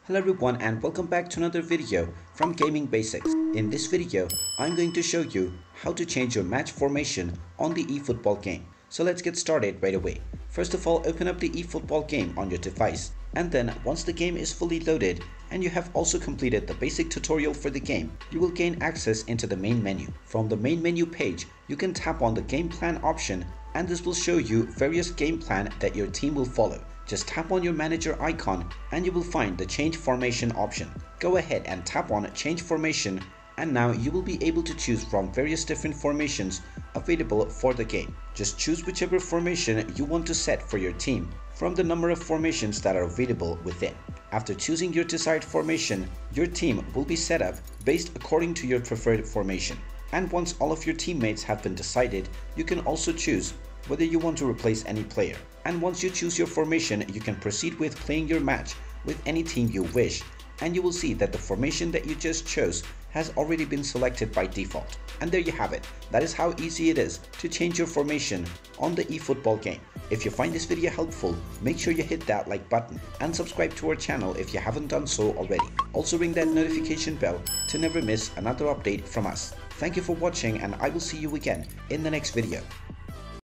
Hello everyone and welcome back to another video from Gaming Basics. In this video, I'm going to show you how to change your match formation on the eFootball game. So let's get started right away. First of all, open up the eFootball game on your device, and then once the game is fully loaded and you have also completed the basic tutorial for the game, you will gain access into the main menu. From the main menu page, you can tap on the game plan option and this will show you various game plan that your team will follow. Just tap on your manager icon and you will find the change formation option. Go ahead and tap on change formation, and now you will be able to choose from various different formations available for the game. Just choose whichever formation you want to set for your team from the number of formations that are available within. After choosing your desired formation, your team will be set up based according to your preferred formation. And once all of your teammates have been decided, you can also choose whether you want to replace any player. And once you choose your formation, you can proceed with playing your match with any team you wish, and you will see that the formation that you just chose has already been selected by default. And there you have it. That is how easy it is to change your formation on the eFootball game. If you find this video helpful, make sure you hit that like button and subscribe to our channel if you haven't done so already. Also ring that notification bell to never miss another update from us. Thank you for watching, and I will see you again in the next video.